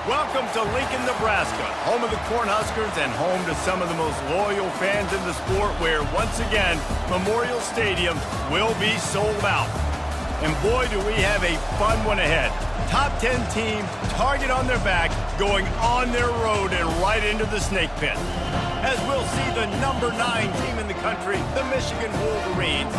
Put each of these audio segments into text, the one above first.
Welcome to Lincoln, Nebraska, home of the Cornhuskers and home to some of the most loyal fans in the sport where, once again, Memorial Stadium will be sold out. And boy, do we have a fun one ahead. Top 10 team, target on their back, going on their road and right into the snake pit. As we'll see the number 9 team in the country, the Michigan Wolverines,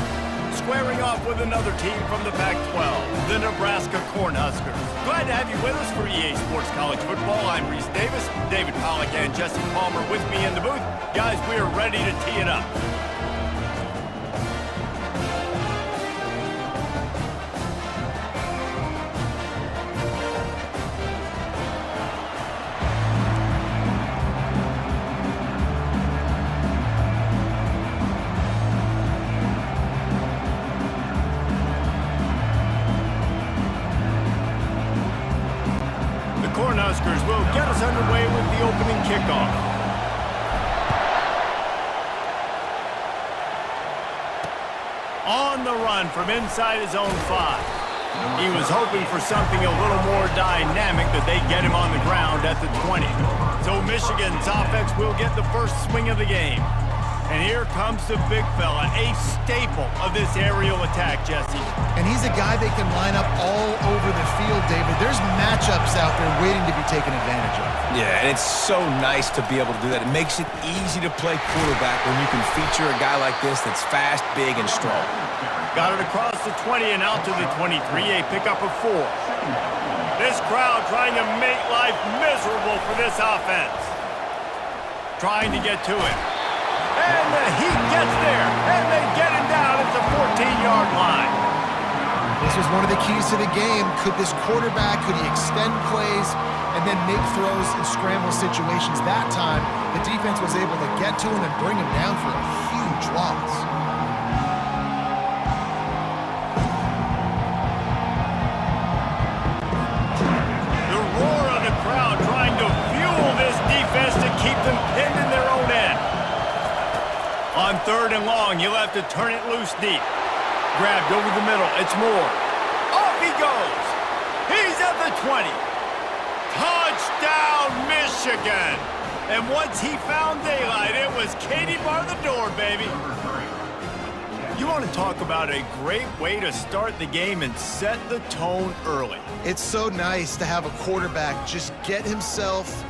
squaring off with another team from the Pac-12, the Nebraska Cornhuskers. Glad to have you with us for EA Sports College Football. I'm Reese Davis, David Pollack and Jesse Palmer with me in the booth. Guys, we are ready to tee it up. Cornhuskers will get us underway with the opening kickoff. On the run from inside his own 5. He was hoping for something a little more dynamic that they get him on the ground at the 20. So Michigan's offense will get the first swing of the game. And here comes the big fella, a staple of this aerial attack, Jesse. And he's a guy they can line up all over the field, David. There's matchups out there waiting to be taken advantage of. Yeah, and it's so nice to be able to do that. It makes it easy to play quarterback when you can feature a guy like this that's fast, big, and strong. Got it across the 20 and out to the 23, a pickup of 4. This crowd trying to make life miserable for this offense. Trying to get to it. And the Heat gets there, and they get him down at the 14-yard line. This was one of the keys to the game. Could this quarterback, could he extend plays and then make throws in scramble situations? That time, the defense was able to get to him and bring him down for a huge loss. The roar of the crowd trying to fuel this defense to keep them pinned in their own end. On 3rd and long, you'll have to turn it loose deep. Grabbed over the middle. It's Moore. Off he goes. He's at the 20. Touchdown, Michigan. And once he found daylight, it was Katie bar the door, baby. You want to talk about a great way to start the game and set the tone early. It's so nice to have a quarterback just get himself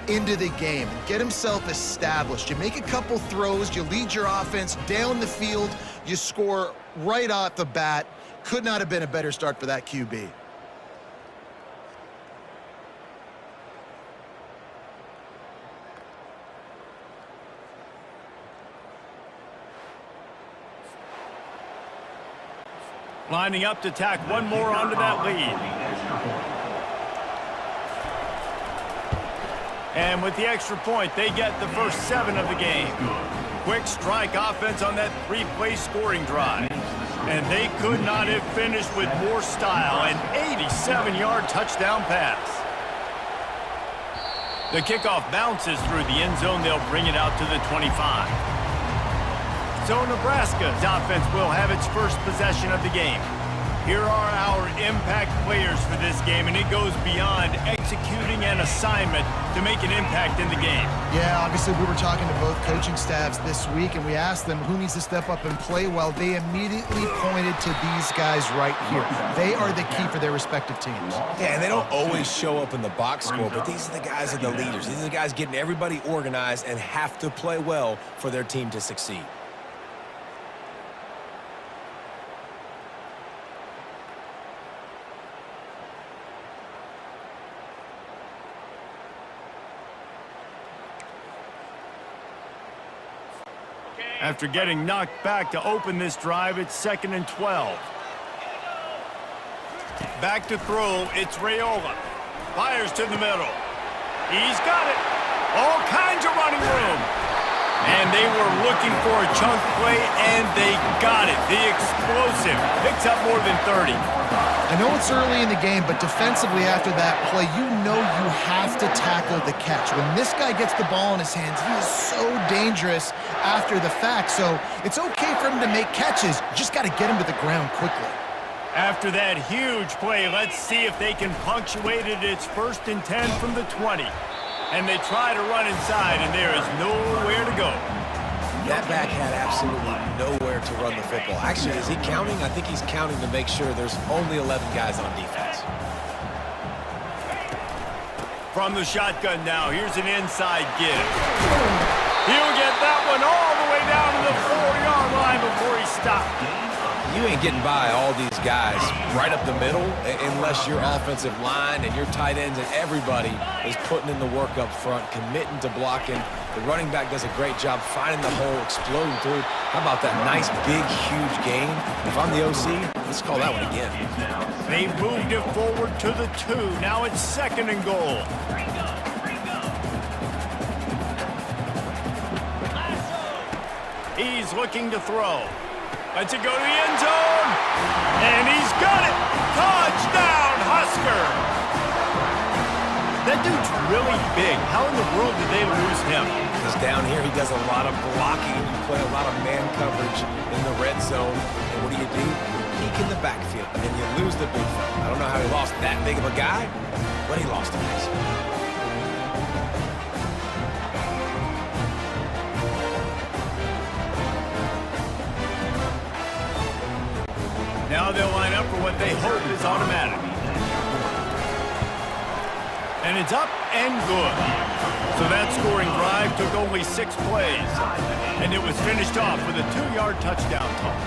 into the game, get himself established. You make a couple throws, you lead your offense down the field, you score right off the bat. Could not have been a better start for that QB. Lining up to tack one more onto that lead. And with the extra point, they get the first 7 of the game. Quick strike offense on that 3-play scoring drive. And they could not have finished with more style. An 87-yard touchdown pass. The kickoff bounces through the end zone. They'll bring it out to the 25. So Nebraska's offense will have its first possession of the game. Here are our impact players for this game, and it goes beyond executing an assignment to make an impact in the game. Yeah, obviously we were talking to both coaching staffs this week, and we asked them who needs to step up and play well. They immediately pointed to these guys right here. They are the key for their respective teams. Yeah, and they don't always show up in the box score, but these are the guys that are the leaders. These are the guys getting everybody organized and have to play well for their team to succeed. After getting knocked back to open this drive, it's 2nd and 12. Back to throw, it's Raiola. Fires to the middle. He's got it. All kinds of running room. And they were looking for a chunk play, and they got it. The explosive picks up more than 30. I know it's early in the game, but defensively after that play, you know you have to tackle the catch. When this guy gets the ball in his hands, he is so dangerous after the fact. So it's okay for him to make catches. You just got to get him to the ground quickly. After that huge play, let's see if they can punctuate it. It's 1st and 10 from the 20. And they try to run inside, and there is nowhere to go. That back had absolutely nowhere to run the football. Actually, is he counting? I think he's counting to make sure there's only 11 guys on defense. From the shotgun now, here's an inside give. He'll get that one all the way down to the 4-yard line before he stopped. You ain't getting by all these guys right up the middle unless your offensive line and your tight ends and everybody is putting in the work up front, committing to blocking. The running back does a great job finding the hole, exploding through. How about that nice, big, huge gain? If I'm the OC, let's call that one again. They've moved it forward to the 2. Now it's 2nd and goal. He's looking to throw. Lets it go to the end zone. And he's got it. Touchdown, Huskers. That dude's really big. How in the world did they lose him? Because down here he does a lot of blocking. You play a lot of man coverage in the red zone. And what do? Peek in the backfield. And you lose the big fella. I don't know how he lost that big of a guy, but he lost him. Now they'll line up for what they hope is automatic. And it's up and good. So that scoring drive took only 6 plays. And it was finished off with a 2-yard touchdown toss.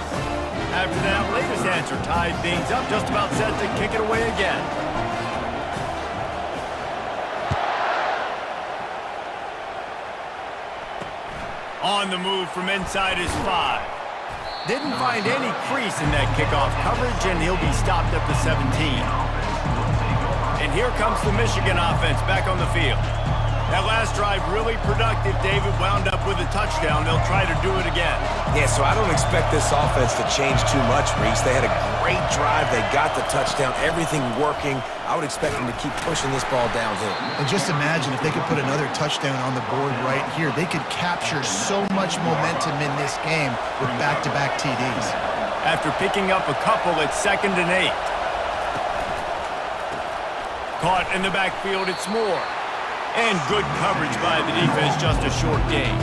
After that latest answer tied things up, just about set to kick it away again. On the move from inside his 5. Didn't find any crease in that kickoff coverage, and he'll be stopped at the 17. And here comes the Michigan offense back on the field. That last drive really productive. David wound up with a touchdown. They'll try to do it again. Yeah, so I don't expect this offense to change too much, Reese. They had a great drive. They got the touchdown. Everything working. I would expect them to keep pushing this ball downhill. And just imagine if they could put another touchdown on the board right here. They could capture so much momentum in this game with back-to-back TDs. After picking up a couple, it's 2nd and 8. Caught in the backfield, it's Moore. And good coverage by the defense, just a short gain.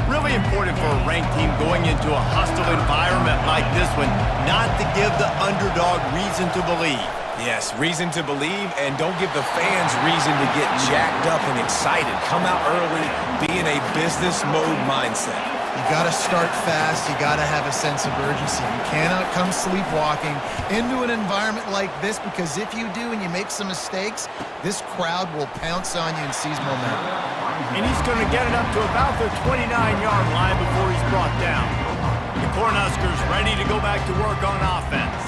Really important for a ranked team going into a hostile environment like this one, not to give the underdog reason to believe. Yes, reason to believe, and don't give the fans reason to get jacked up and excited. Come out early, be in a business mode mindset. You got to start fast. You got to have a sense of urgency. You cannot come sleepwalking into an environment like this, because if you do and you make some mistakes, this crowd will pounce on you and seize momentum. And he's going to get it up to about the 29-yard line before he's brought down. The Cornhuskers ready to go back to work on offense.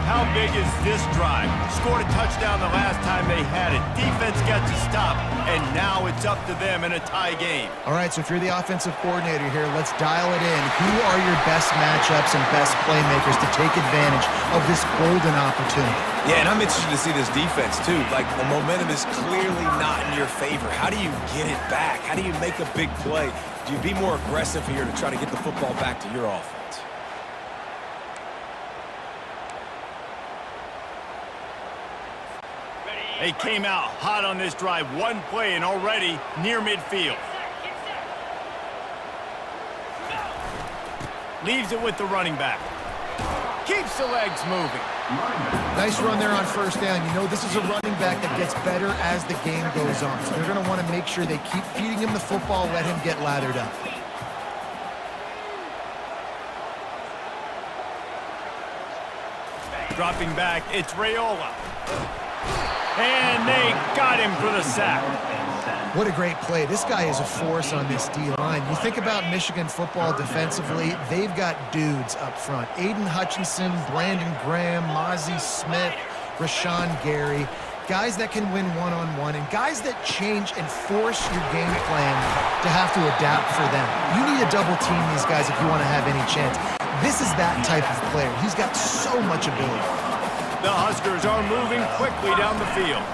How big is this drive? Scored a touchdown the last time they had it. Defense gets a stop, and now it's up to them in a tie game. All right, so if you're the offensive coordinator here, let's dial it in. Who are your best matchups and best playmakers to take advantage of this golden opportunity? Yeah, and I'm interested to see this defense, too. Like, the momentum is clearly not in your favor. How do you get it back? How do you make a big play? Do you be more aggressive here to try to get the football back to your offense? They came out hot on this drive. One play and already near midfield. Leaves it with the running back. Keeps the legs moving. Nice run there on 1st down. You know, this is a running back that gets better as the game goes on. So they're going to want to make sure they keep feeding him the football, let him get lathered up. Dropping back, it's Raiola. And they got him for the sack. What a great play. This guy is a force on this D-line. You think about Michigan football defensively, they've got dudes up front. Aiden Hutchinson, Brandon Graham, Mozzie Smith, Rashawn Gary. Guys that can win one-on-one and guys that change and force your game plan to have to adapt for them. You need to double team these guys if you want to have any chance. This is that type of player. He's got so much ability. The Huskers are moving quickly down the field.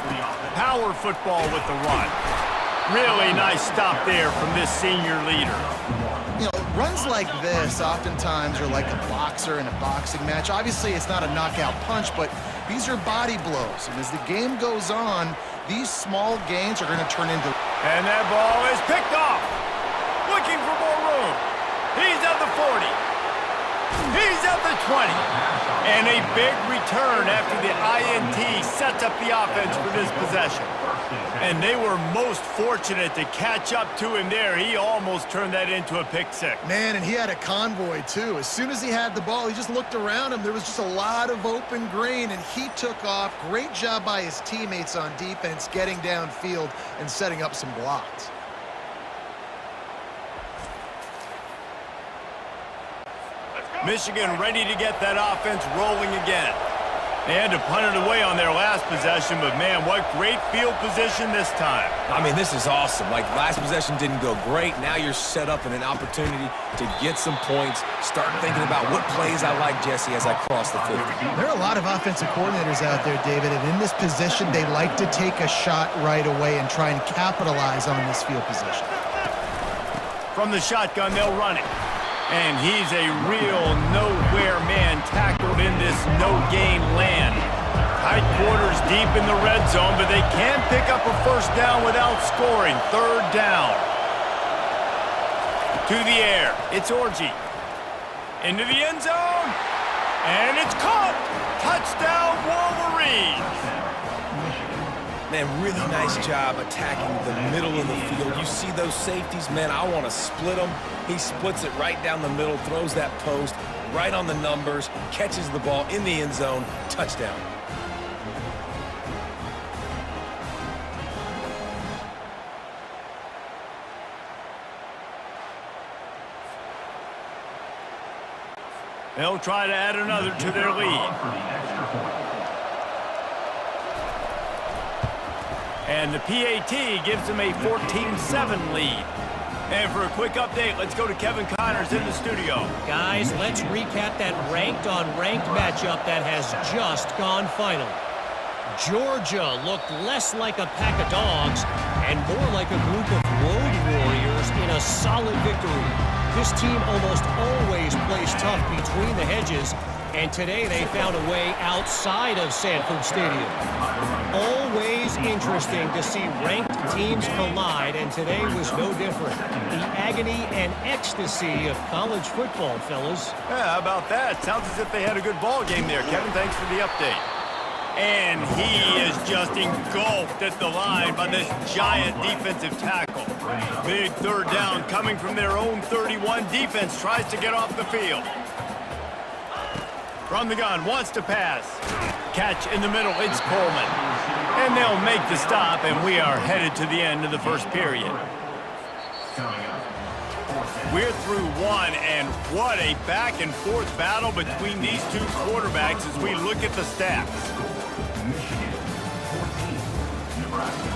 Power football with the run. Really nice stop there from this senior leader. You know, Runs like this oftentimes are like a boxer in a boxing match. Obviously, it's not a knockout punch, but these are body blows. And as the game goes on, these small gains are going to turn into... And that ball is picked off. Looking for more room. He's at the 40. He's at the 20. And a big return after the INT sets up the offense for this possession. And they were most fortunate to catch up to him there. He almost turned that into a pick six. Man, and he had a convoy, too. As soon as he had the ball, he just looked around him. There was just a lot of open grain, and he took off. Great job by his teammates on defense, getting downfield and setting up some blocks. Michigan ready to get that offense rolling again. They had to punt it away on their last possession, but man, what great field position this time. I mean, this is awesome. Like, last possession didn't go great. Now you're set up in an opportunity to get some points. Start thinking about what plays I like, Jesse, as I cross the 50. There are a lot of offensive coordinators out there, David, and in this position, they like to take a shot right away and try and capitalize on this field position. From the shotgun, they'll run it. And he's a real nowhere man tackled in this no-gain land. Tight quarters deep in the red zone, but they can't pick up a first down without scoring. Third down. To the air. It's Orji. Into the end zone. And it's caught. Touchdown, Wolverines. Man, really nice job attacking the middle of the field. You see those safeties, man, I want to split them. He splits it right down the middle, throws that post right on the numbers, catches the ball in the end zone, touchdown. They'll try to add another to their lead. And the PAT gives them a 14-7 lead. And for a quick update, let's go to Kevin Connors in the studio. Guys, let's recap that ranked-on-ranked matchup that has just gone final. Georgia looked less like a pack of dogs and more like a group of road warriors in a solid victory. This team almost always plays tough between the hedges, and today they found a way outside of Sanford Stadium. Always interesting to see ranked teams collide, and today was no different. The agony and ecstasy of college football, fellas. Yeah, how about that? Sounds as if they had a good ball game there. Kevin, thanks for the update. And he is just engulfed at the line by this giant defensive tackle. Big third down coming from their own 31. Defense tries to get off the field. From the gun, wants to pass. Catch in the middle, it's Coleman. And they'll make the stop, and we are headed to the end of the first period. We're through one, and what a back-and-forth battle between these two quarterbacks as we look at the stats. Michigan 14, Nebraska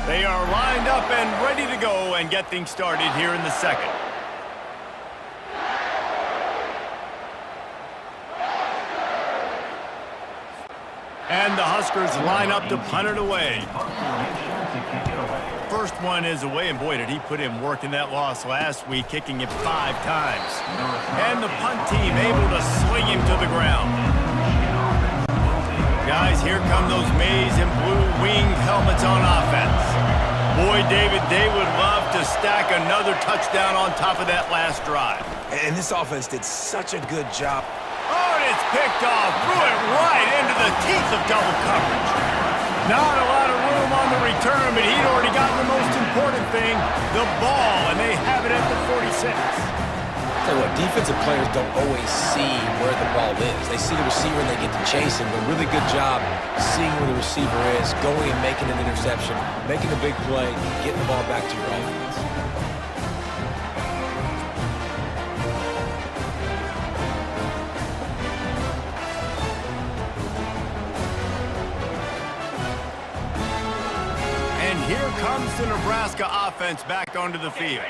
7. They are lined up and ready to go and get things started here in the second. And the Huskers line up to punt it away. First one is away, and boy, did he put in work in that loss last week, kicking it 5 times. And the punt team able to sling him to the ground. Guys, here come those maize and blue winged helmets on offense. Boy, David, they would love to stack another touchdown on top of that last drive. And this offense did such a good job. Oh, and it's picked off. Threw it right into the teeth of double coverage. Not a lot of room on the return, but he'd already gotten the most important thing, the ball, and they have it at the 46. Tell you what, defensive players don't always see where the ball is. They see the receiver and they get to chase him, but really good job seeing where the receiver is, going and making an interception, making a big play, getting the ball back to your offense. Here comes the Nebraska offense back onto the field.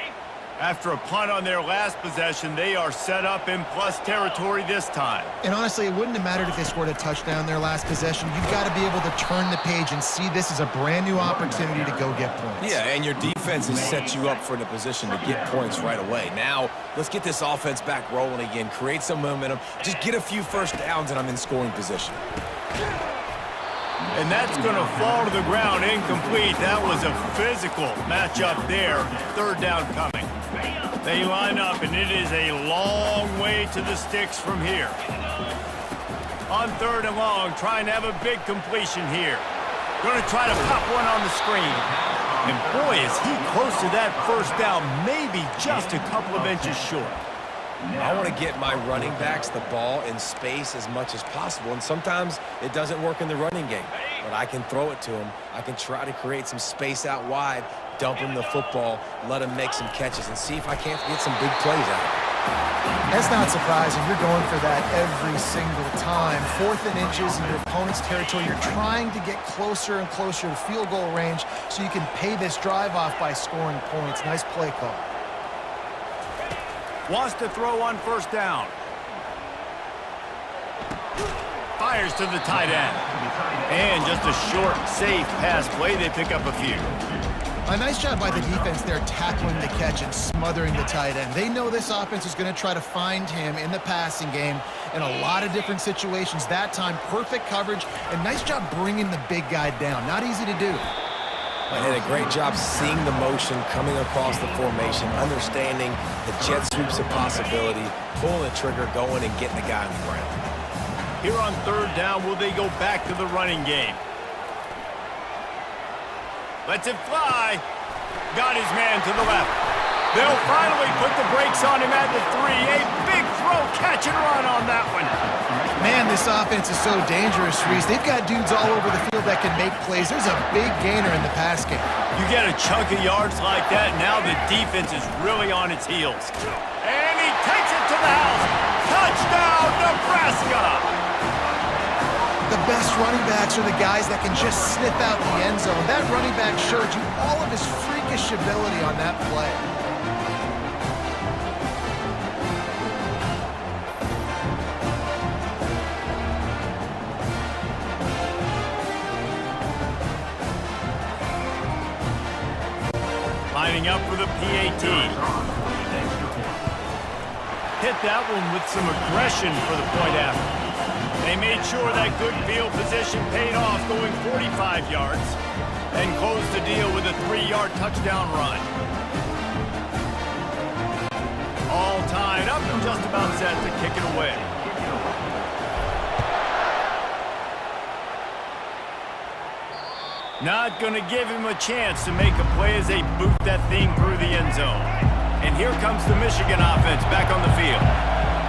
After a punt on their last possession, they are set up in plus territory this time. And honestly, it wouldn't have mattered if they scored a touchdown their last possession. You've got to be able to turn the page and see this as a brand new opportunity to go get points. Yeah, and your defense has set you up for the position to get points right away. Now, let's get this offense back rolling again, create some momentum, just get a few first downs, and I'm in scoring position. And that's going to fall to the ground incomplete. That was a physical matchup there. Third down coming. They line up, and it is a long way to the sticks from here. On third and long, trying to have a big completion here. Going to try to pop one on the screen. And boy, is he close to that first down, maybe just a couple of inches short. I want to get my running backs the ball in space as much as possible, and sometimes it doesn't work in the running game, but I can throw it to them. I can try to create some space out wide, dump him the football, let him make some catches, and see if I can't get some big plays out of it. That's not surprising. You're going for that every single time. 4th and inches in your opponent's territory. You're trying to get closer and closer to field goal range so you can pay this drive off by scoring points. Nice play call. Wants to throw on first down. Fires to the tight end. And just a short, safe pass play. They pick up a few. A nice job by the defense there tackling the catch and smothering the tight end. They know this offense is going to try to find him in the passing game in a lot of different situations. That time, perfect coverage and nice job bringing the big guy down. Not easy to do. I did a great job seeing the motion coming across the formation, understanding the jet sweep's a possibility, pulling the trigger, going and getting the guy on the ground. Here on third down, will they go back to the running game? Lets it fly. Got his man to the left. They'll finally put the brakes on him at the 3. A big throw, catch and run on that one. Man, this offense is so dangerous, Reese. They've got dudes all over the field that can make plays. There's a big gainer in the pass game. You get a chunk of yards like that, now the defense is really on its heels. And he takes it to the house. Touchdown, Nebraska! The best running backs are the guys that can just sniff out the end zone. That running back showed you all of his freakish ability on that play. Lining up for the PAT. Hit that one with some aggression for the point after. They made sure that good field position paid off, going 45 yards, and closed the deal with a 3-yard touchdown run. All tied up and just about set to kick it away. Not going to give him a chance to make a play as they boot that thing through the end zone. And here comes the Michigan offense back on the field.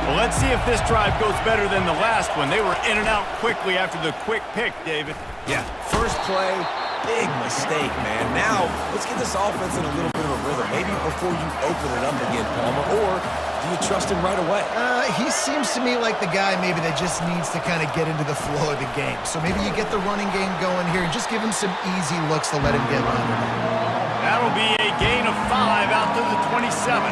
Well, let's see if this drive goes better than the last one. They were in and out quickly after the quick pick, David. Yeah, first play, big mistake, man. Now, let's get this offense in a little bit of a rhythm. Maybe before you open it up again, Palmer, or do you trust him right away? He seems to me like the guy maybe that just needs to kind of get into the flow of the game. So maybe you get the running game going here and just give him some easy looks to let him get under. That'll be a gain of 5 out to the 27.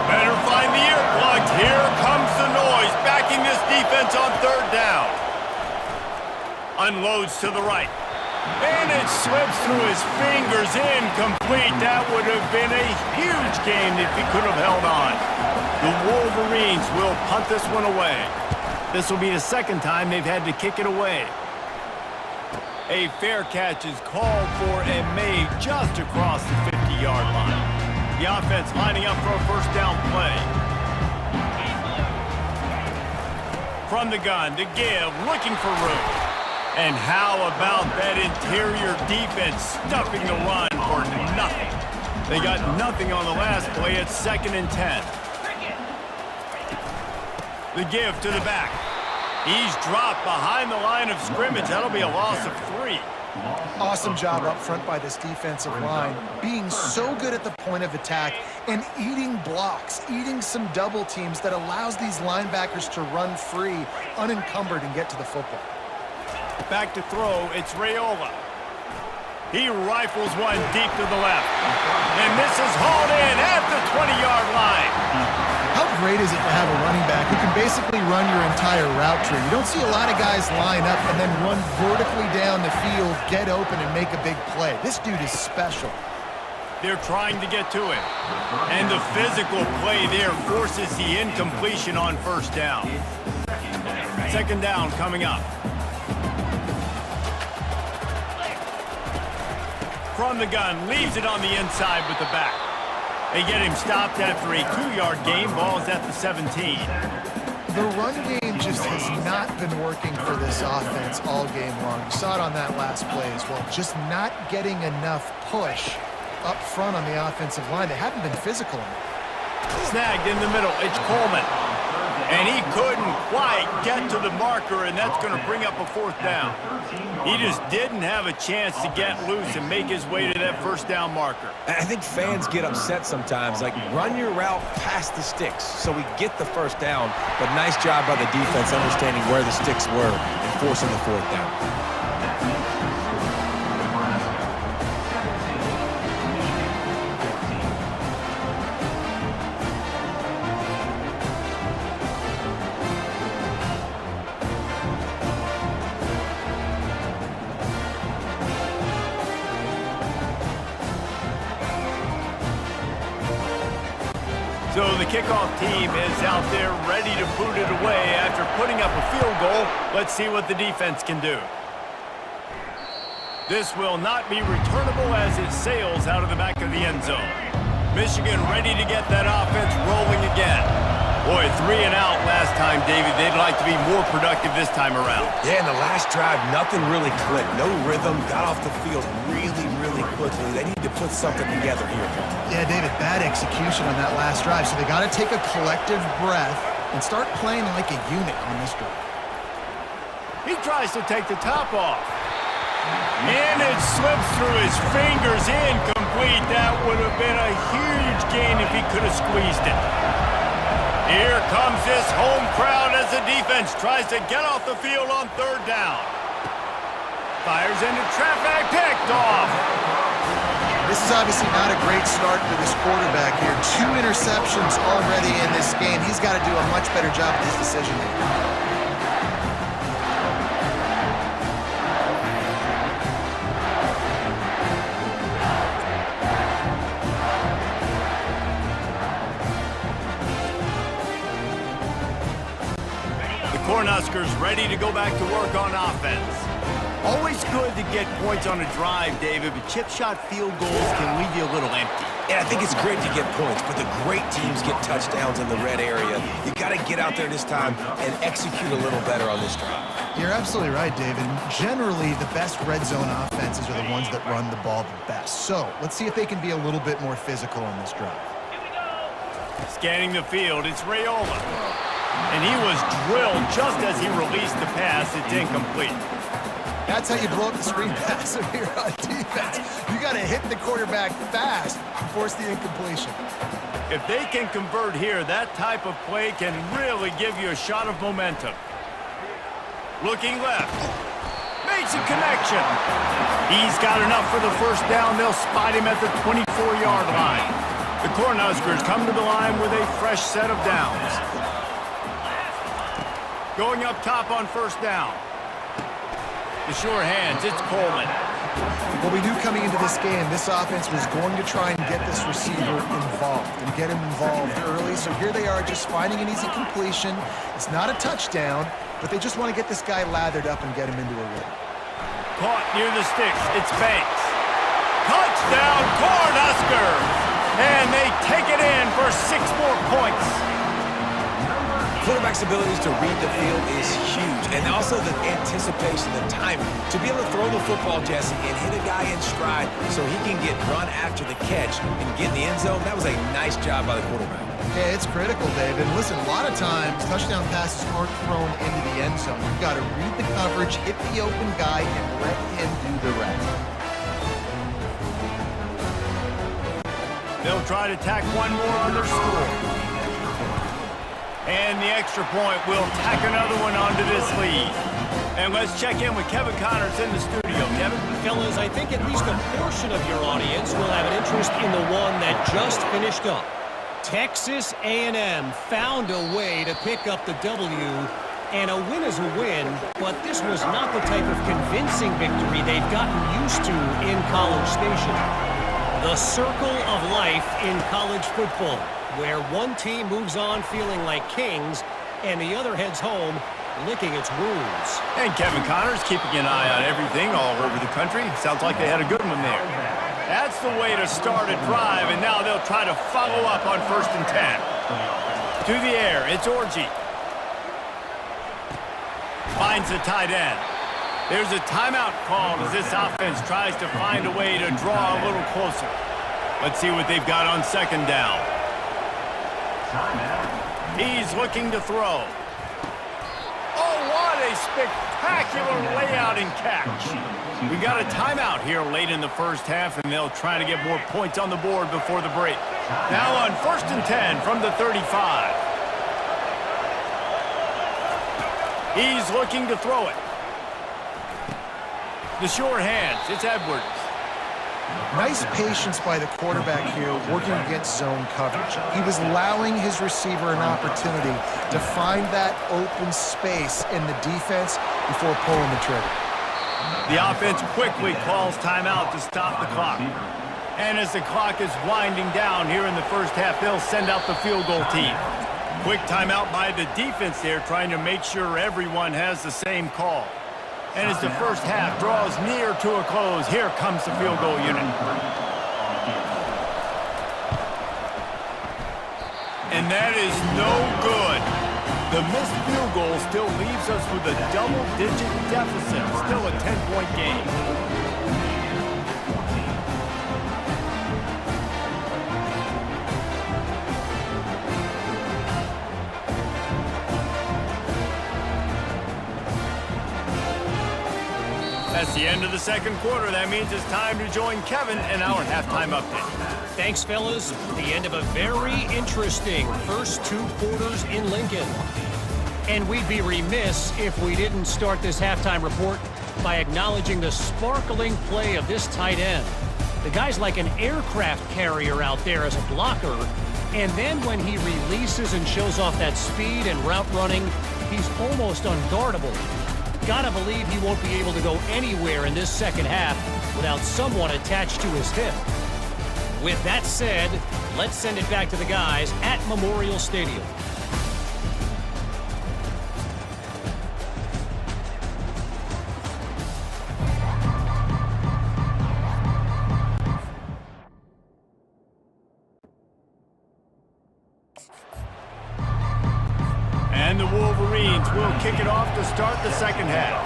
Better find the earplugs. Here comes the noise, backing this defense on third down. Unloads to the right. And it slips through his fingers, incomplete. That would have been a huge gain if he could have held on. The Wolverines will punt this one away. This will be the second time they've had to kick it away. A fair catch is called for and made just across the 50-yard line. The offense lining up for a first down play. From the gun to give, looking for room. And how about that interior defense stuffing the run for nothing? They got nothing on the last play. It's 2nd and 10. The give to the back. He's dropped behind the line of scrimmage. That'll be a loss of 3. Awesome job up front by this defensive line, being so good at the point of attack and eating blocks, eating some double teams that allows these linebackers to run free, unencumbered, and get to the football. Back to throw, it's Raiola. He rifles one deep to the left. And this is hauled in at the 20-yard line. How great is it to have a running back who can basically run your entire route tree? You don't see a lot of guys line up and then run vertically down the field, get open, and make a big play. This dude is special. They're trying to get to him. And the physical play there forces the incompletion on first down. Second down coming up. From the gun, leaves it on the inside with the back. They get him stopped after a 2-yard gain. Ball's at the 17. The run game just has not been working for this offense all game long. You saw it on that last play as well. Just not getting enough push up front on the offensive line. They haven't been physical enough. Snagged in the middle. It's Coleman. And he couldn't quite get to the marker, and that's going to bring up a fourth down. He just didn't have a chance to get loose and make his way to that first down marker. I think fans get upset sometimes, like run your route past the sticks so we get the first down, but nice job by the defense understanding where the sticks were and forcing the fourth down. So the kickoff team is out there ready to boot it away after putting up a field goal. Let's see what the defense can do. This will not be returnable as it sails out of the back of the end zone. Michigan ready to get that offense rolling again. Boy, 3 and out last time, David. They'd like to be more productive this time around. Yeah, in the last drive, nothing really clicked. No rhythm, got off the field really quickly. They need to put something together here. Yeah, David, bad execution on that last drive. So they got to take a collective breath and start playing like a unit on this drive. He tries to take the top off. And it slips through his fingers, incomplete. That would have been a huge gain if he could have squeezed it. Here comes this home crowd as the defense tries to get off the field on third down. Fires into traffic, picked off. This is obviously not a great start for this quarterback here. 2 interceptions already in this game. He's got to do a much better job with his decision-making. Cornhuskers ready to go back to work on offense. Always good to get points on a drive, David, but chip shot field goals can leave you a little empty. And I think it's great to get points, but the great teams get touchdowns in the red area. You got to get out there this time and execute a little better on this drive. You're absolutely right, David. Generally, the best red zone offenses are the ones that run the ball the best. So let's see if they can be a little bit more physical on this drive. Scanning the field, it's Raiola. And he was drilled just as he released the pass. It's incomplete. That's how you blow up the screen pass here on defense. You got to hit the quarterback fast and force the incompletion. If they can convert here, that type of play can really give you a shot of momentum. Looking left. Makes a connection. He's got enough for the first down. They'll spot him at the 24-yard line. The Cornhuskers come to the line with a fresh set of downs. Going up top on first down. The sure hands, it's Coleman. What we knew coming into this game, this offense was going to try and get this receiver involved and get him involved early. So here they are just finding an easy completion. It's not a touchdown, but they just want to get this guy lathered up and get him into a rhythm. Caught near the sticks, it's Banks. Touchdown, Cornhuskers! And they take it in for 6 more points. Quarterback's abilities to read the field is huge, and also the anticipation, the timing. To be able to throw the football, Jesse, and hit a guy in stride so he can get run after the catch and get in the end zone, that was a nice job by the quarterback. Yeah, it's critical, David. Listen, a lot of times, touchdown passes aren't thrown into the end zone. You've got to read the coverage, hit the open guy, and let him do the rest. They'll try to tack one more on their score. And the extra point will tack another one onto this lead. And let's check in with Kevin Connors in the studio. Kevin? Fellas, I think at least a portion of your audience will have an interest in the one that just finished up. Texas A&M found a way to pick up the W, and a win is a win, but this was not the type of convincing victory they've gotten used to in College Station. The circle of life in college football, where one team moves on feeling like kings, and the other heads home licking its wounds. And Kevin Connors keeping an eye on everything all over the country. Sounds like they had a good one there. That's the way to start a drive, and now they'll try to follow up on 1st and 10. To the air, it's Orji. Finds the tight end. There's a timeout called as this offense tries to find a way to draw a little closer. Let's see what they've got on 2nd down. He's looking to throw. Oh, what a spectacular layout and catch. We got a timeout here late in the first half, and they'll try to get more points on the board before the break. Now on 1st and 10 from the 35. He's looking to throw it. The sure hands, it's Edwards. Nice patience by the quarterback here working against zone coverage. He was allowing his receiver an opportunity to find that open space in the defense before pulling the trigger. The offense quickly calls timeout to stop the clock. And as the clock is winding down here in the first half, they'll send out the field goal team. Quick timeout by the defense there, trying to make sure everyone has the same call. And as the first half draws near to a close, here comes the field goal unit. And that is no good. The missed field goal still leaves us with a double-digit deficit, still a 10-point game. That's the end of the 2nd quarter. That means it's time to join Kevin in our halftime update. Thanks, fellas. The end of a very interesting first 2 quarters in Lincoln. And we'd be remiss if we didn't start this halftime report by acknowledging the sparkling play of this tight end. The guy's like an aircraft carrier out there as a blocker, and then when he releases and shows off that speed and route running, he's almost unguardable. Gotta believe he won't be able to go anywhere in this second half without someone attached to his hip. With that said, let's send it back to the guys at Memorial Stadium. And the Wolverines will kick it off to start the second half.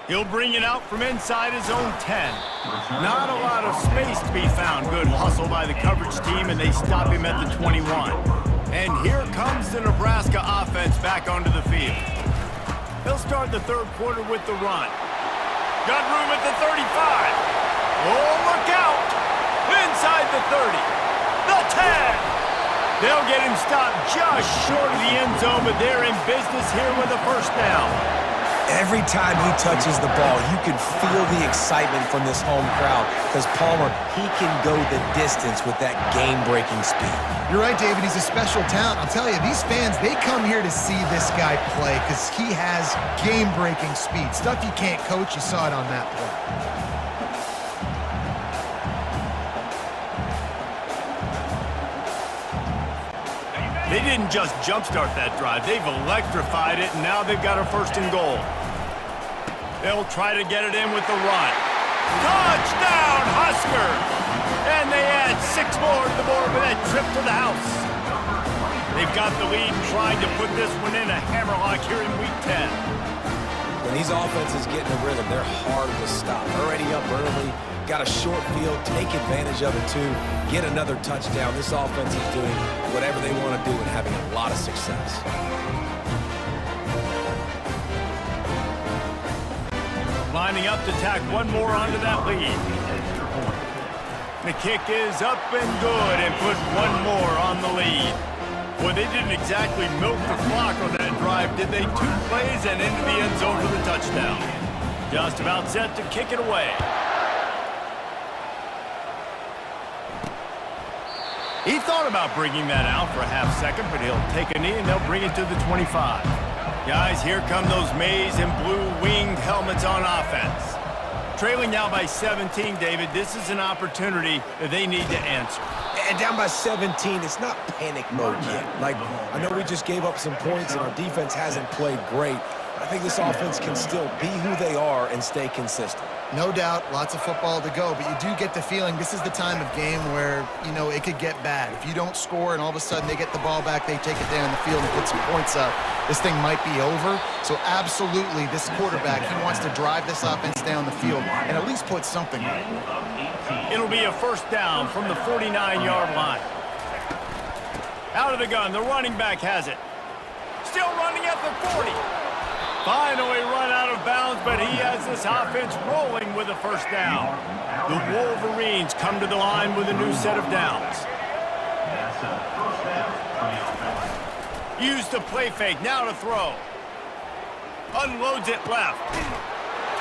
He'll bring it out from inside his own 10. Not a lot of space to be found. Good hustle by the coverage team, and they stop him at the 21. And here comes the Nebraska offense back onto the field. They'll start the 3rd quarter with the run. Got room at the 35. Oh, look out! Inside the 30. The 10. They'll get him stopped just short of the end zone, but they're in business here with a 1st down. Every time he touches the ball, you can feel the excitement from this home crowd because Palmer, he can go the distance with that game-breaking speed. You're right, David. He's a special talent. I'll tell you, these fans, they come here to see this guy play because he has game-breaking speed. Stuff you can't coach. You saw it on that play. They didn't just jumpstart that drive. They've electrified it, and now they've got a 1st and goal. They'll try to get it in with the run. Touchdown, Husker! And they add 6 more to the board with that trip to the house. They've got the lead, trying to put this one in a hammerlock here in Week 10. When these offenses get in a rhythm, they're hard to stop. Already up early, got a short field, take advantage of it too, get another touchdown. This offense is doing whatever they want to do and having a lot of success. Lining up to tack one more onto that lead. The kick is up and good and put one more on the lead. Well, they didn't exactly milk the clock on that drive, did they? 2 plays and into the end zone for the touchdown. Just about set to kick it away. He thought about bringing that out for a half second, but he'll take a knee and they'll bring it to the 25. Guys, here come those maize and blue winged helmets on offense. Trailing now by 17, David, this is an opportunity that they need to answer. And down by 17, it's not panic mode yet. Like, I know we just gave up some points and our defense hasn't played great. I think this offense can still be who they are and stay consistent. No doubt, lots of football to go, but you do get the feeling this is the time of game where, you know, it could get bad. If you don't score and all of a sudden they get the ball back, they take it down the field and put some points up, this thing might be over. So absolutely, this quarterback, he wants to drive this offense down the field and at least put something up. It'll be a first down from the 49-yard line. Out of the gun, the running back has it. Still running at the 40. Finally run out of bounds, but he has this offense rolling with a first down. The Wolverines come to the line with a new set of downs. Use the play fake, now to throw. Unloads it left.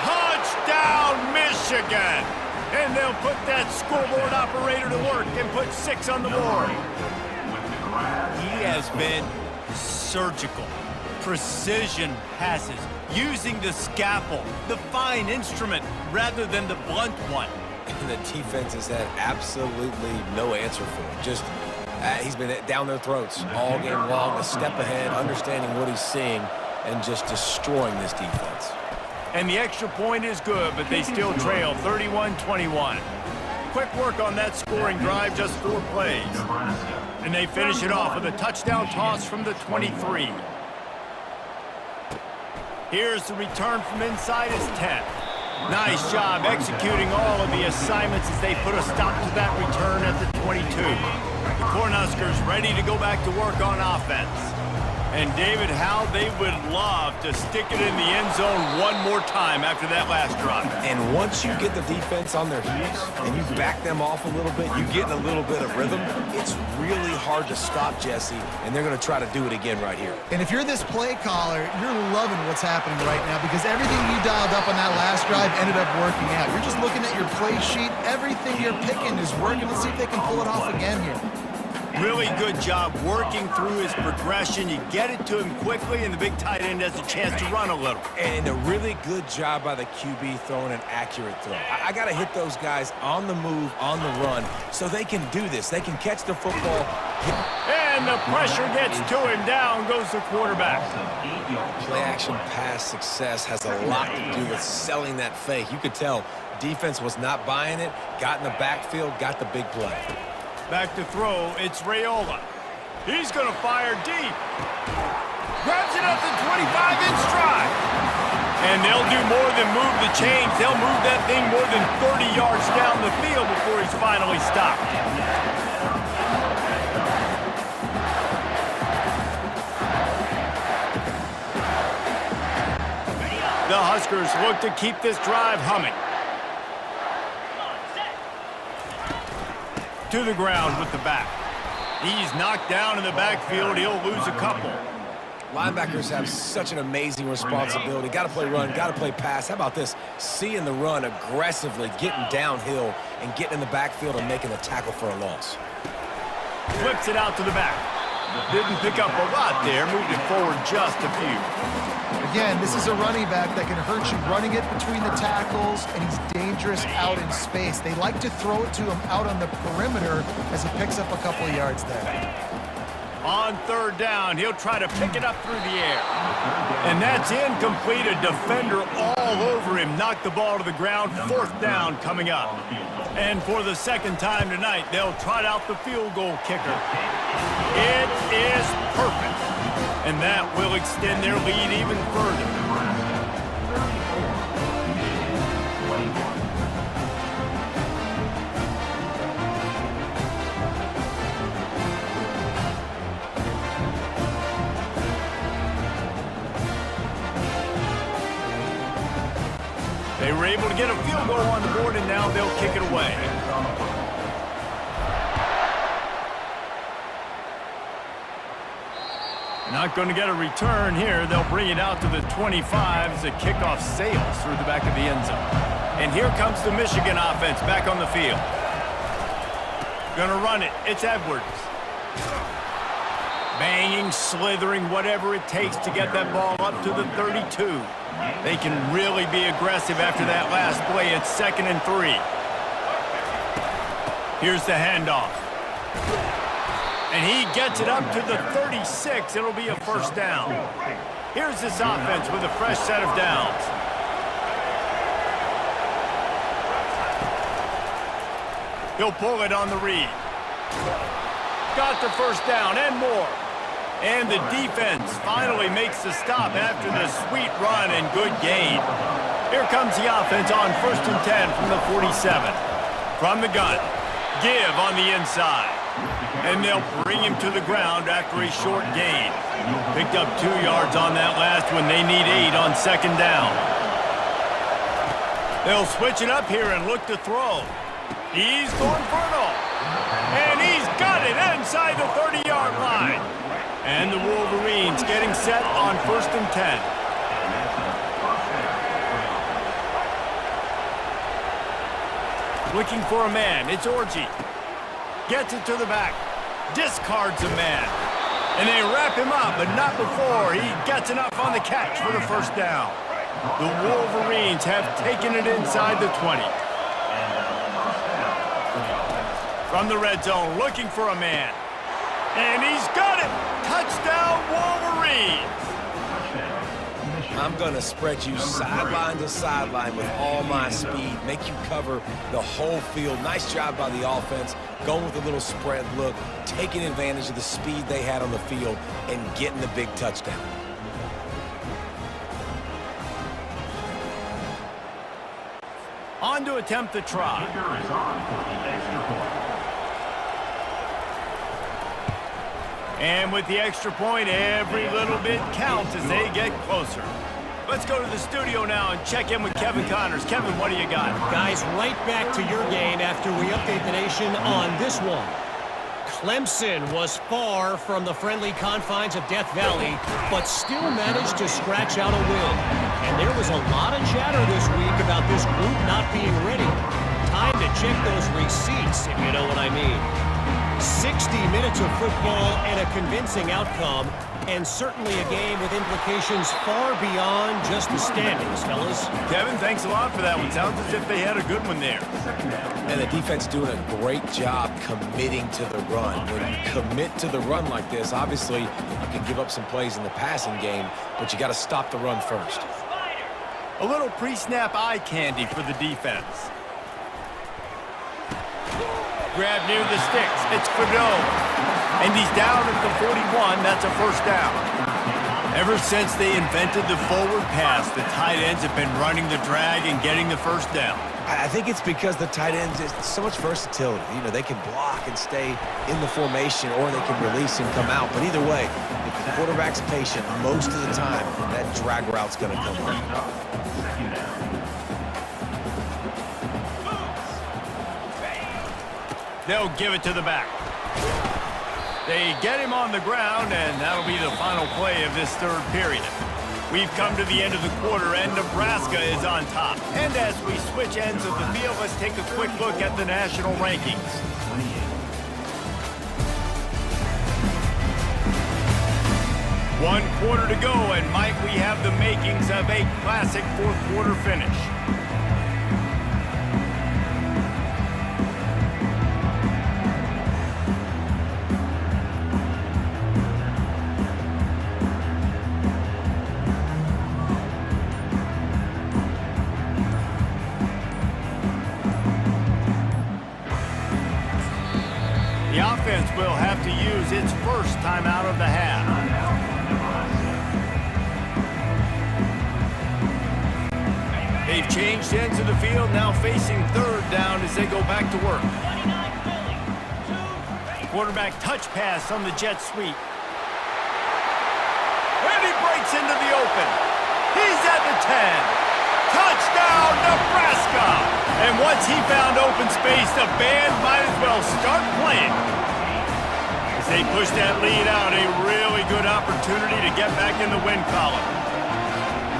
Touchdown, Michigan! And they'll put that scoreboard operator to work and put 6 on the board. He has been surgical. Precision passes, using the scalpel, the fine instrument, rather than the blunt one. And the defense has had absolutely no answer for him. Just, he's been down their throats all game long, a step ahead, understanding what he's seeing, and just destroying this defense. And the extra point is good, but they still trail 31-21. Quick work on that scoring drive, just 4 plays. And they finish it off with a touchdown toss from the 23. Here's the return from inside his 10. Nice job executing all of the assignments as they put a stop to that return at the 22. The Cornhuskers ready to go back to work on offense. And David, how they would love to stick it in the end zone one more time after that last drive. And once you get the defense on their heels and you back them off a little bit, you get in a little bit of rhythm, it's really hard to stop Jesse, and they're going to try to do it again right here. And if you're this play caller, you're loving what's happening right now because everything you dialed up on that last drive ended up working out. You're just looking at your play sheet. Everything you're picking is working. Let's see if they can pull it off again here. Really good job working through his progression. You get it to him quickly, and the big tight end has a chance to run a little. And a really good job by the QB throwing an accurate throw. I got to hit those guys on the move, on the run, so they can do this. They can catch the football. And the pressure gets to him. Down goes the quarterback. Play-action pass success has a lot to do with selling that fake. You could tell defense was not buying it, got in the backfield, got the big play. Back to throw, it's Raiola. He's going to fire deep. Grabs it at the 25 in stride. And they'll do more than move the chains. They'll move that thing more than 30 yards down the field before he's finally stopped. The Huskers look to keep this drive humming. To the ground with the back. He's knocked down in the backfield. He'll lose a couple. Linebackers have such an amazing responsibility. Got to play run, got to play pass. How about this? Seeing the run aggressively, getting downhill, and getting in the backfield and making a tackle for a loss. Flips it out to the back. Didn't pick up a lot there. Moved it forward just a few. Again, this is a running back that can hurt you running it between the tackles, and he's dangerous out in space. They like to throw it to him out on the perimeter as he picks up a couple of yards there. On third down, he'll try to pick it up through the air. And that's incomplete. A defender all over him. Knocked the ball to the ground. Fourth down coming up. And for the second time tonight, they'll trot out the field goal kicker. It is perfect. And that will extend their lead even further. They were able to get a field goal on the board, and now they'll kick it away. Not going to get a return here. They'll bring it out to the 25 as the kickoff sails through the back of the end zone. And here comes the Michigan offense back on the field. Gonna run it. It's Edwards. Banging, slithering, whatever it takes to get that ball up to the 32. They can really be aggressive after that last play. It's 2nd and 3. Here's the handoff. And he gets it up to the 36. It'll be a first down. Here's this offense with a fresh set of downs. He'll pull it on the read. Got the first down and more. And the defense finally makes the stop after the sweet run and good gain. Here comes the offense on 1st and 10 from the 47. From the gun. Give on the inside. And they'll bring him to the ground after a short gain. Picked up 2 yards on that last one. They need 8 on 2nd down. They'll switch it up here and look to throw. He's going for it all. And he's got it inside the 30-yard line. And the Wolverines getting set on 1st and 10. Looking for a man. It's Orji. Gets it to the back. Discards a man. And they wrap him up, but not before he gets enough on the catch for the first down. The Wolverines have taken it inside the 20. From the red zone, looking for a man. And he's got it! Touchdown, Wolverines! I'm going to spread you sideline to sideline with all my speed, make you cover the whole field. Nice job by the offense, going with a little spread look, taking advantage of the speed they had on the field, and getting the big touchdown. On to attempt the try. And with the extra point, every little bit counts as they get closer. Let's go to the studio now and check in with Kevin Connors. Kevin, what do you got? Guys, right back to your game after we update the nation on this one. Clemson was far from the friendly confines of Death Valley, but still managed to scratch out a win. And there was a lot of chatter this week about this group not being ready. Time to check those receipts, if you know what I mean. 60 minutes of football and a convincing outcome, and certainly a game with implications far beyond just the standings, fellas. Kevin, thanks a lot for that one. Sounds as if they had a good one there. And the defense doing a great job committing to the run. When you commit to the run like this, obviously you can give up some plays in the passing game, but you got to stop the run first. A little pre-snap eye candy for the defense. Grab near the sticks. It's Fadeau. And he's down at the 41. That's a first down. Ever since they invented the forward pass, the tight ends have been running the drag and getting the first down. I think it's because the tight ends is so much versatility. You know, they can block and stay in the formation, or they can release and come out. But either way, if the quarterback's patient, most of the time, that drag route's going to come up. They'll give it to the back. They get him on the ground, and that'll be the final play of this third period. We've come to the end of the quarter, and Nebraska is on top. And as we switch ends of the field, let's take a quick look at the national rankings. One quarter to go, and might we have the makings of a classic fourth quarter finish. The offense will have to use its first time out of the half. They've changed ends of the field, now facing third down as they go back to work. Quarterback touch pass on the jet sweep. And he breaks into the open. He's at the 10. Touchdown, Nebraska! And once he found open space, the band might as well start playing. As They push that lead out. A really good opportunity to get back in the win column.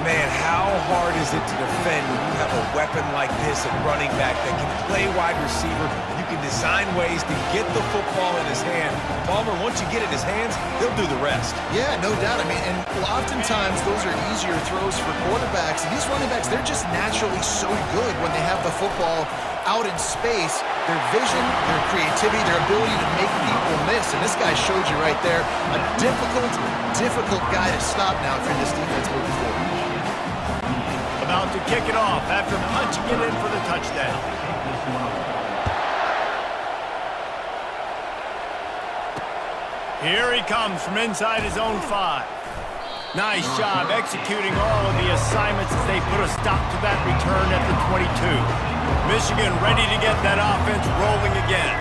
Man, how hard is it to defend when you have a weapon like this at running back that can play wide receiver? You can design ways to get the football in his hand. Palmer, once you get it in his hands, he'll do the rest. Yeah, no doubt. I mean, and oftentimes those are easier throws for quarterbacks. And these running backs, they're just naturally so good when they have the football out in space. Their vision, their creativity, their ability to make people miss. And this guy showed you right there, a difficult guy to stop now if you're this defense moving forward. About to kick it off after punching it in for the touchdown. Here he comes from inside his own 5. Nice job executing all of the assignments as they put a stop to that return at the 22. Michigan ready to get that offense rolling again.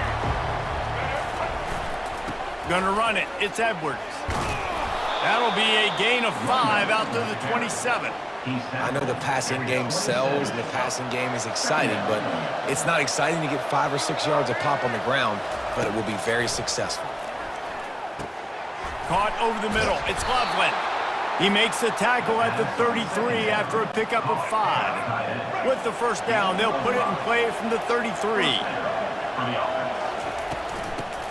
Gonna run it. It's Edwards. That'll be a gain of 5 out to the 27. I know the passing game sells and the passing game is exciting, but it's not exciting to get 5 or 6 yards a pop on the ground, but it will be very successful. Caught over the middle. It's Loveland. He makes the tackle at the 33 after a pickup of 5. With the first down, they'll put it in play from the 33.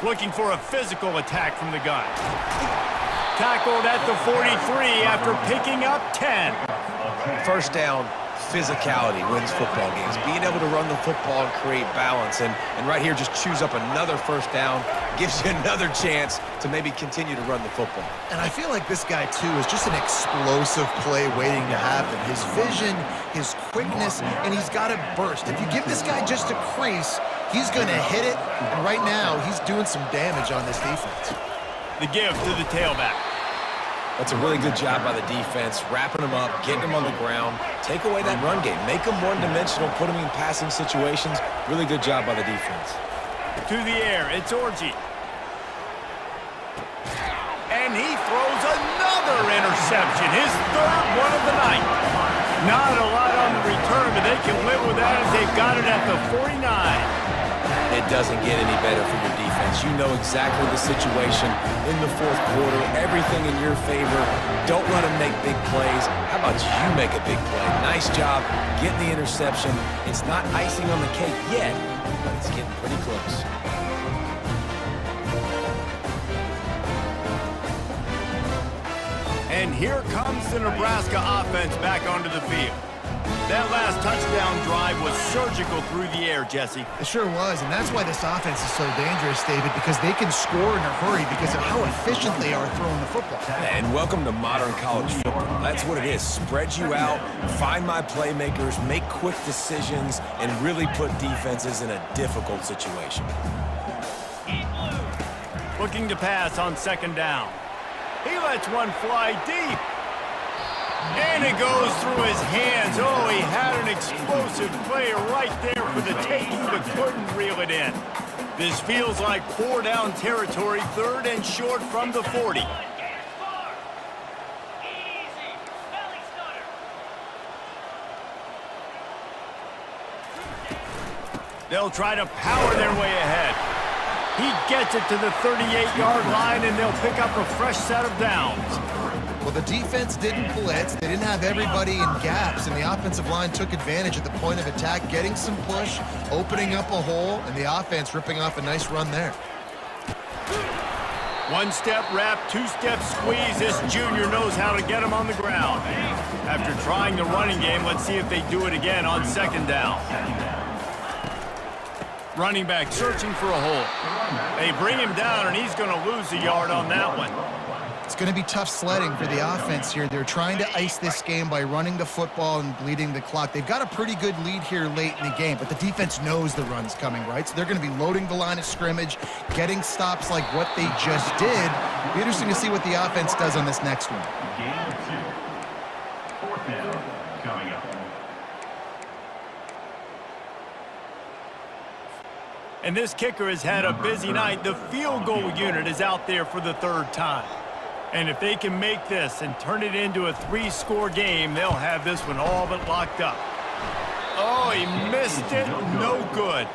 Looking for a physical attack from the gun. Tackled at the 43 after picking up 10. First down, physicality wins football games. Being able to run the football and create balance. And right here, just choose up another first down. Gives you another chance to maybe continue to run the football. And I feel like this guy, too, is just an explosive play waiting to happen. His vision, his quickness, and he's got a burst. If you give this guy just a crease, he's going to hit it. And right now, he's doing some damage on this defense. The give to the tailback. That's a really good job by the defense, wrapping them up, getting them on the ground, take away that run game, make them one-dimensional, put them in passing situations. Really good job by the defense. To the air, it's Orji. And he throws another interception, his third one of the night. Not a lot on the return, but they can live with that as they've got it at the 49. It doesn't get any better for your defense. You know exactly the situation in the fourth quarter, everything in your favor. Don't let them make big plays. How about you make a big play? Nice job getting the interception. It's not icing on the cake yet, but it's getting pretty close. And here comes the Nebraska offense back onto the field. That last touchdown drive was surgical through the air, Jesse. It sure was, and that's why this offense is so dangerous, David, because they can score in a hurry because of how efficient they are throwing the football. And welcome to modern college football. That's what it is. Spread you out, find my playmakers, make quick decisions, and really put defenses in a difficult situation. Looking to pass on second down. He lets one fly deep. And it goes through his hands. Oh, he had an explosive play right there for the taking, but couldn't reel it in. This feels like 4 down territory, 3rd and short from the 40. They'll try to power their way ahead. He gets it to the 38-yard line, and they'll pick up a fresh set of downs. Well, the defense didn't blitz. They didn't have everybody in gaps, and the offensive line took advantage at the point of attack, getting some push, opening up a hole, and the offense ripping off a nice run there. One-step wrap, two-step squeeze. This junior knows how to get him on the ground. After trying the running game, let's see if they do it again on second down. Running back searching for a hole. They bring him down, and he's going to lose a yard on that one. It's going to be tough sledding for the offense here. They're trying to ice this game by running the football and bleeding the clock. They've got a pretty good lead here late in the game, but the defense knows the run's coming, right? So they're going to be loading the line of scrimmage, getting stops like what they just did. It'll be interesting to see what the offense does on this next one. Game 2. 4th down coming up. And this kicker has had a busy night. The field goal unit is out there for the 3rd time. And if they can make this and turn it into a 3-score game, they'll have this one all but locked up. Oh, he missed it. No good.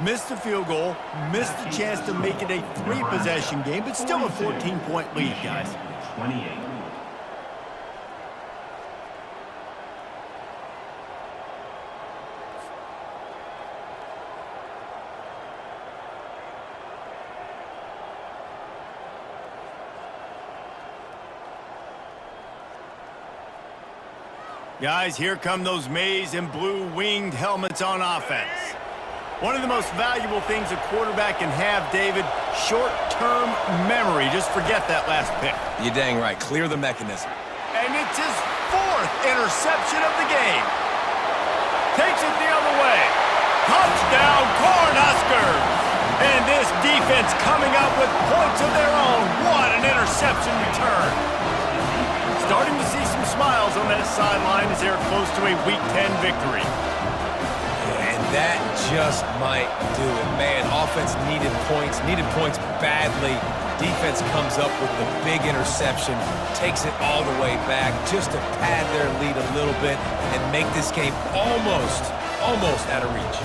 Missed the field goal, missed the chance to make it a 3-possession game, but still a 14-point lead, guys. 28. Guys, here come those maize and blue winged helmets on offense. One of the most valuable things a quarterback can have, David, short-term memory. Just forget that last pick. You're dang right. Clear the mechanism. And it's his 4th interception of the game. Takes it the other way. Touchdown, Cornhuskers! And this defense coming up with points of their own. What an interception return. Starting to see some smiles on that sideline as they're close to a Week 10 victory. And that just might do it. Man, offense needed points badly. Defense comes up with the big interception, takes it all the way back just to pad their lead a little bit and make this game almost out of reach.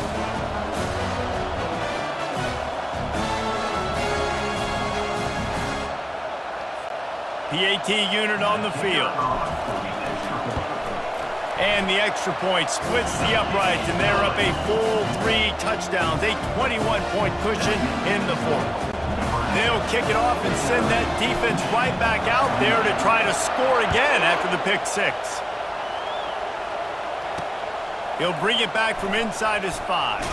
PAT unit on the field. And the extra point splits the uprights, and they're up a full 3 touchdowns, a 21-point cushion in the 4th. They'll kick it off and send that defense right back out there to try to score again after the pick 6. He'll bring it back from inside his 5.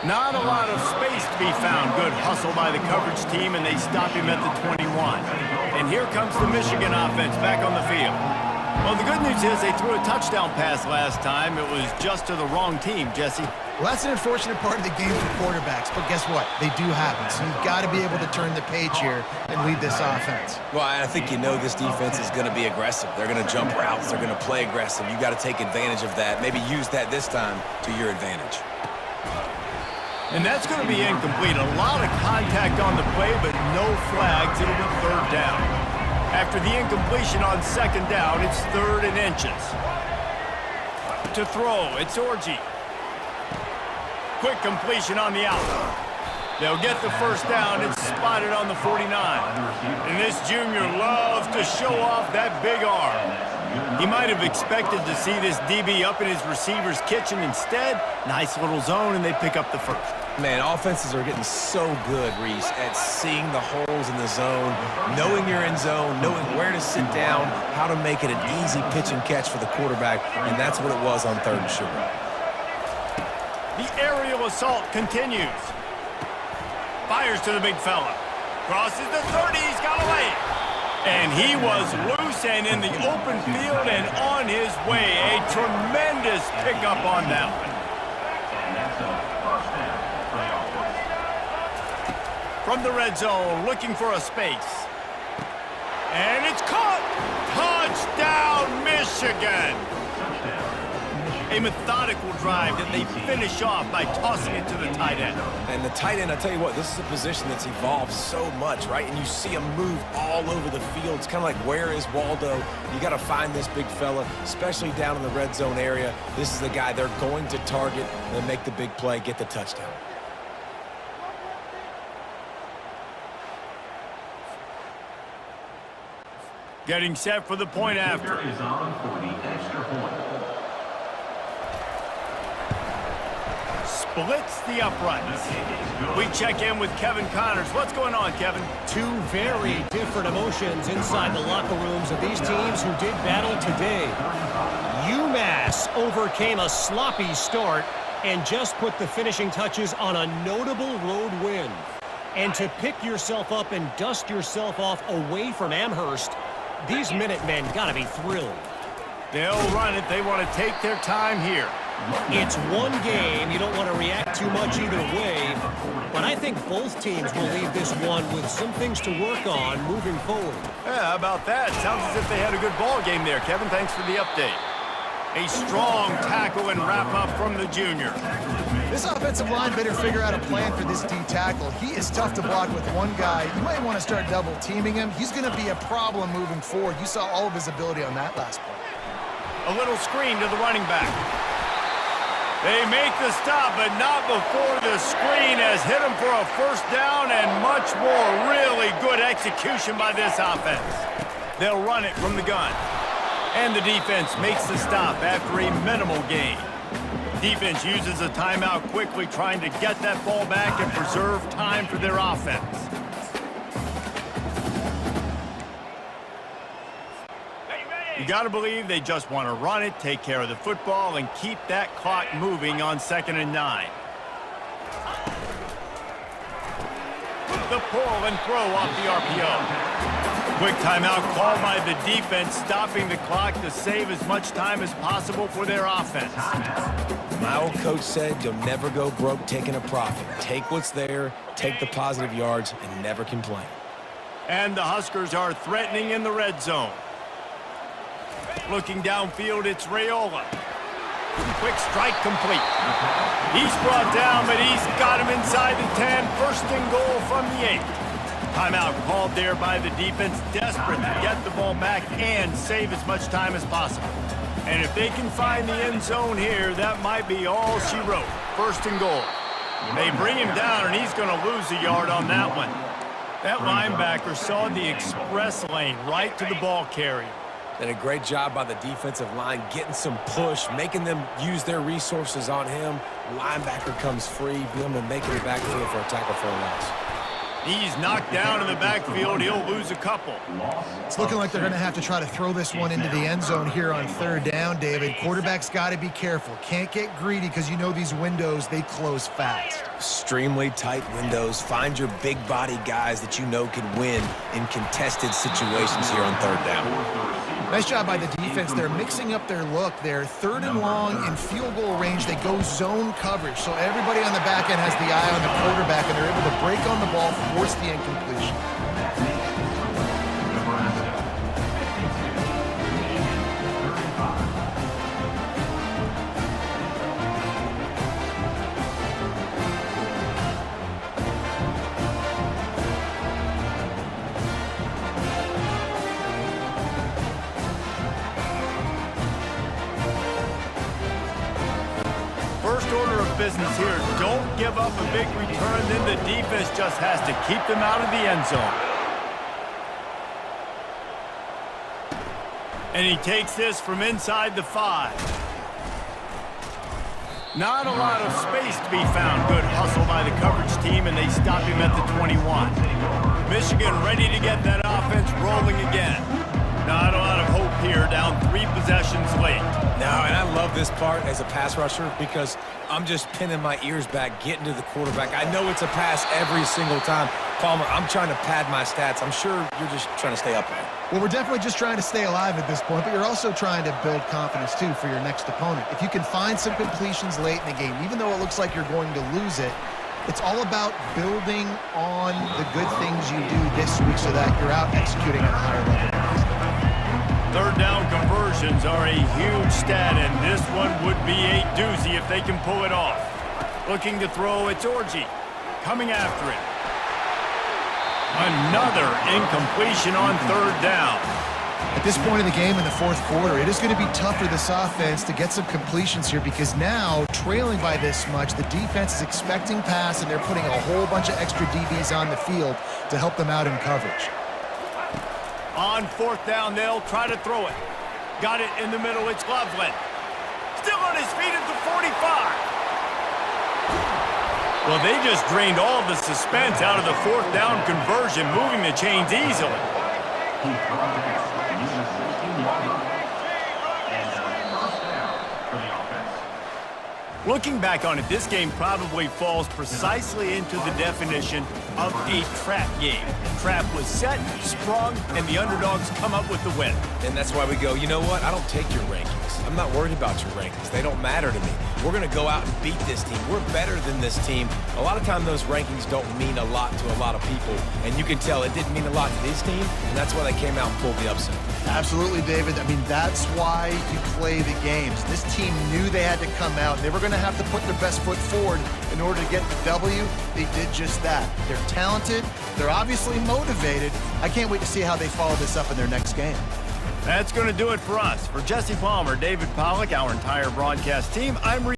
Not a lot of space to be found. Good hustle by the coverage team, and they stop him at the 21. And here comes the Michigan offense back on the field. Well, the good news is they threw a touchdown pass last time. It was just to the wrong team, Jesse. Well, that's an unfortunate part of the game for quarterbacks, but guess what? They do happen, so you've got to be able to turn the page here and lead this offense. Well, I think you know this defense is going to be aggressive. They're going to jump routes. They're going to play aggressive. You got to take advantage of that. Maybe use that this time to your advantage. And that's going to be incomplete. A lot of contact on the play, but no flags. It'll be 3rd down. After the incompletion on 2nd down, it's 3rd and inches. To throw, it's Orji. Quick completion on the out. They'll get the 1st down. It's spotted on the 49. And this junior loves to show off that big arm. He might have expected to see this DB up in his receiver's kitchen. Instead, nice little zone, and they pick up the 1st. Man, offenses are getting so good, Reese, at seeing the holes in the zone, knowing you're in zone, knowing where to sit down, how to make it an easy pitch and catch for the quarterback, and that's what it was on 3rd and short. The aerial assault continues. Fires to the big fella. Crosses the 30, he's got away. And he was loose and in the open field and on his way. A tremendous pickup on that one. And that's a 1st down. Play offense. From the red zone, looking for a space. And it's caught. Touchdown, Michigan. A methodical drive that they finish off by tossing it to the tight end. And the tight end, I tell you what, this is a position that's evolved so much, right? And you see him move all over the field. It's kind of like, where is Waldo? You got to find this big fella, especially down in the red zone area. This is the guy they're going to target and make the big play, get the touchdown. Getting set for the point after. Is on for the extra point. Splits the uprights. We check in with Kevin Connors. What's going on, Kevin? 2 very different emotions inside the locker rooms of these teams who did battle today. UMass overcame a sloppy start and just put the finishing touches on a notable road win. And to pick yourself up and dust yourself off away from Amherst, these Minutemen got to be thrilled. They'll run it. They want to take their time here. It's one game. You don't want to react too much either way. But I think both teams will leave this one with some things to work on moving forward. Yeah, how about that? Sounds as if they had a good ball game there, Kevin. Thanks for the update. A strong tackle and wrap-up from the junior. This offensive line better figure out a plan for this D tackle. He is tough to block with one guy. You might want to start double-teaming him. He's going to be a problem moving forward. You saw all of his ability on that last play. A little screen to the running back. They make the stop, but not before the screen has hit them for a first down and much more. Really good execution by this offense. They'll run it from the gun. And the defense makes the stop after a minimal gain. Defense uses a timeout quickly, trying to get that ball back and preserve time for their offense. You got to believe they just want to run it, take care of the football, and keep that clock moving on 2nd and 9. The pull and throw off the RPO. Quick timeout called by the defense, stopping the clock to save as much time as possible for their offense. My old coach said you'll never go broke taking a profit. Take what's there, take the positive yards, and never complain. And the Huskers are threatening in the red zone. Looking downfield, it's Raiola. Quick strike complete. He's brought down, but he's got him inside the 10. 1st and goal from the 8. Timeout called there by the defense, desperate to get the ball back and save as much time as possible. And if they can find the end zone here, that might be all she wrote. 1st and goal. They bring him down, and he's going to lose a yard on that one. That linebacker saw the express lane right to the ball carrier. And a great job by the defensive line getting some push, making them use their resources on him. Linebacker comes free, boom, and making it backfield for a tackle for a loss. He's knocked down in the backfield. He'll lose a couple. It's looking like they're going to have to try to throw this one into the end zone here on 3rd down, David. Quarterback's got to be careful. Can't get greedy because you know these windows, they close fast. Extremely tight windows. Find your big body guys that you know can win in contested situations here on 3rd down. Nice job by the defense. They're mixing up their look. They're 3rd and long in field goal range. They go zone coverage. So everybody on the back end has the eye on the quarterback, and they're able to break on the ball, force the incompletion. First order of business here, don't give up a big return, then the defense just has to keep them out of the end zone. And he takes this from inside the 5. Not a lot of space to be found. Good hustle by the coverage team, and they stop him at the 21. Michigan ready to get that offense rolling again. Not a lot of hope here, down 3 possessions late. No, and I love this part as a pass rusher because I'm just pinning my ears back, getting to the quarterback. I know it's a pass every single time. Palmer, I'm trying to pad my stats. I'm sure you're just trying to stay upright. Well, we're definitely just trying to stay alive at this point, but you're also trying to build confidence, too, for your next opponent. If you can find some completions late in the game, even though it looks like you're going to lose it, it's all about building on the good things you do this week so that you're out executing at a higher level. 3rd down conversions are a huge stat, and this one would be a doozy if they can pull it off. Looking to throw, it's Orji. Coming after it. Another incompletion on 3rd down. At this point in the game in the 4th quarter, it is going to be tough for this offense to get some completions here because now, trailing by this much, the defense is expecting pass, and they're putting a whole bunch of extra DBs on the field to help them out in coverage. On 4th down, they'll try to throw it. Got it in the middle, it's Loveland. Still on his feet at the 45. Well, they just drained all the suspense out of the 4th down conversion, moving the chains easily. Looking back on it, this game probably falls precisely into the definition of a trap game. Trap was set, sprung, and the underdogs come up with the win. And that's why we go, you know what? I don't take your rankings. I'm not worried about your rankings. They don't matter to me. We're going to go out and beat this team. We're better than this team. A lot of time those rankings don't mean a lot to a lot of people, and you can tell it didn't mean a lot to this team, and that's why they came out and pulled the upset. Absolutely, David. I mean, that's why you play the games. This team knew they had to come out. They were going to have to put their best foot forward in order to get the W. They did just that. They're talented. They're obviously motivated. I can't wait to see how they follow this up in their next game. That's going to do it for us. For Jesse Palmer, David Pollack, our entire broadcast team, I'm